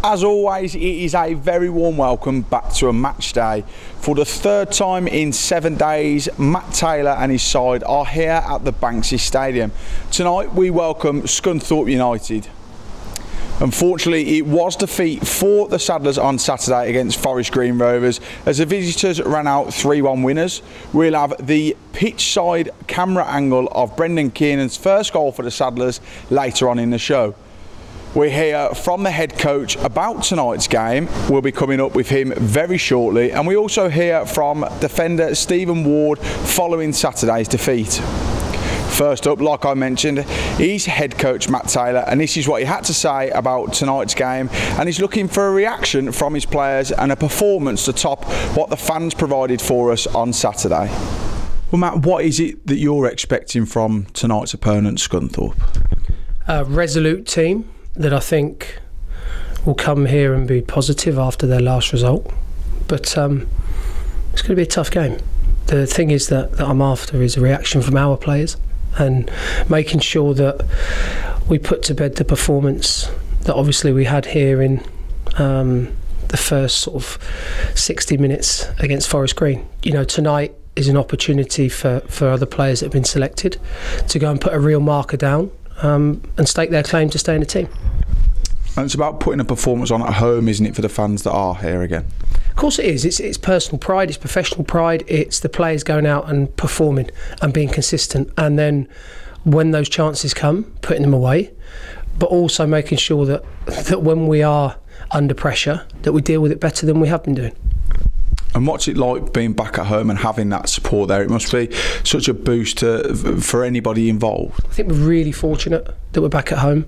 As always, it is a very warm welcome back to a match day. For the third time in 7 days, Matt Taylor and his side are here at the Banksy Stadium. Tonight we welcome Scunthorpe United. Unfortunately, it was defeat for the Saddlers on Saturday against Forest Green Rovers as the visitors ran out 3-1 winners. We'll have the pitch side camera angle of Brendan Keenan's first goal for the Saddlers later on in the show. We hear from the head coach about tonight's game. We'll be coming up with him very shortly, and we also hear from defender Stephen Ward following Saturday's defeat. First up, like I mentioned, is head coach Matt Taylor, and this is what he had to say about tonight's game, and he's looking for a reaction from his players and a performance to top what the fans provided for us on Saturday. Well, Matt, what is it that you're expecting from tonight's opponent, Scunthorpe? A resolute team that I think will come here and be positive after their last result, but it's going to be a tough game. The thing is that I'm after is a reaction from our players and making sure that we put to bed the performance that obviously we had here in the first sort of 60 minutes against Forest Green. You know, tonight is an opportunity for other players that have been selected to go and put a real marker down and stake their claim to stay in the team. And it's about putting a performance on at home, isn't it, for the fans that are here again? Of course it is. It's personal pride, it's professional pride, it's the players going out and performing and being consistent, and then when those chances come, putting them away, but also making sure that when we are under pressure, that we deal with it better than we have been doing. And what's it like being back at home and having that support there? It must be such a boost for anybody involved. I think we're really fortunate that we're back at home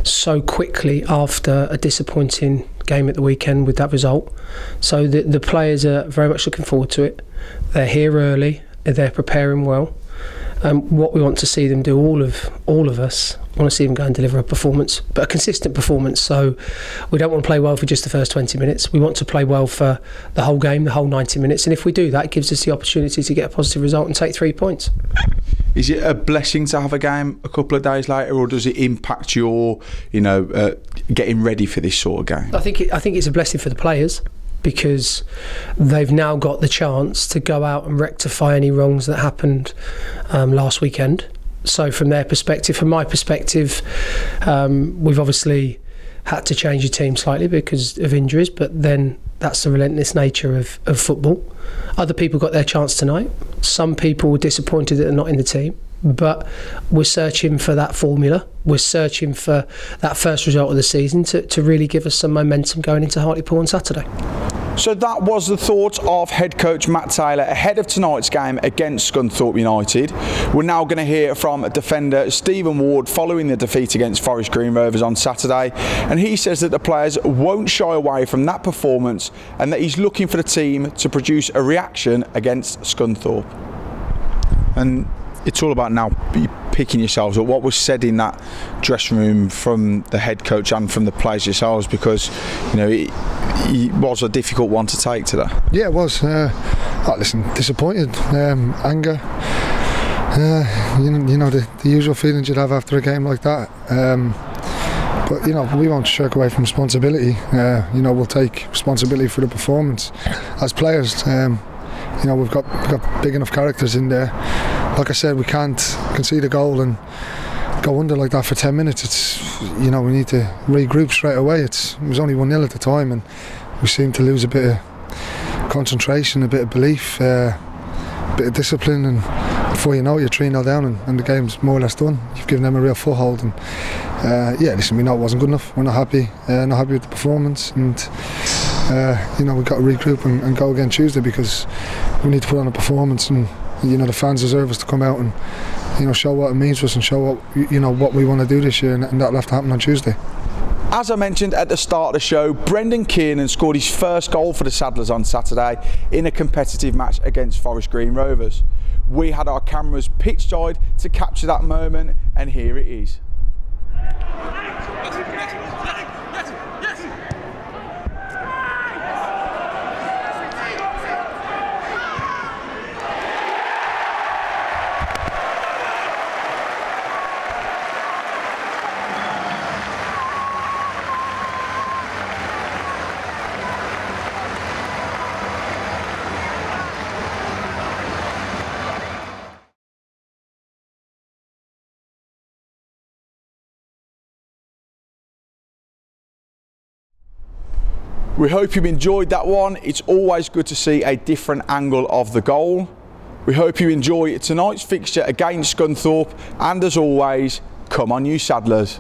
so quickly after a disappointing game at the weekend with that result. So the players are very much looking forward to it. They're here early, they're preparing well. What we want to see them do, all of us want to see them go and deliver a performance, but a consistent performance. So we don't want to play well for just the first 20 minutes. We want to play well for the whole game, the whole 90 minutes. And if we do that, it gives us the opportunity to get a positive result and take 3 points. Is it a blessing to have a game a couple of days later, or does it impact your, getting ready for this sort of game? I think it's a blessing for the players, because they've now got the chance to go out and rectify any wrongs that happened last weekend. So from their perspective, from my perspective, we've obviously had to change the team slightly because of injuries, but then that's the relentless nature of football. Other people got their chance tonight. Some people were disappointed that they're not in the team, but we're searching for that formula. We're searching for that first result of the season to really give us some momentum going into Hartlepool on Saturday. So that was the thoughts of head coach Matt Taylor ahead of tonight's game against Scunthorpe United. We're now going to hear from defender Stephen Ward following the defeat against Forest Green Rovers on Saturday, and he says that the players won't shy away from that performance and that he's looking for the team to produce a reaction against Scunthorpe. And it's all about now picking yourselves up. What was said in that dressing room from the head coach and from the players yourselves, because it was a difficult one to take today. Yeah, it was. Listen, disappointed, anger. The usual feelings you'd have after a game like that. But we won't shirk away from responsibility. We'll take responsibility for the performance as players. We've got big enough characters in there. Like I said, we can't concede a goal and go under like that for 10 minutes. We need to regroup straight away. It was only 1-0 at the time, and we seemed to lose a bit of concentration, a bit of belief, a bit of discipline, and before you know it, you're 3-0 down and the game's more or less done. You've given them a real foothold, and listen, we know it wasn't good enough. We're not happy with the performance, and we've got to regroup and go again Tuesday, because we need to put on a performance, and the fans deserve us to come out and show what it means to us and show what we want to do this year, and that'll have to happen on Tuesday. As I mentioned at the start of the show, Brendan Keenan scored his first goal for the Saddlers on Saturday in a competitive match against Forest Green Rovers. We had our cameras pitch side to capture that moment, and here it is. We hope you've enjoyed that one. It's always good to see a different angle of the goal. We hope you enjoy tonight's fixture against Scunthorpe, and as always, come on you Saddlers.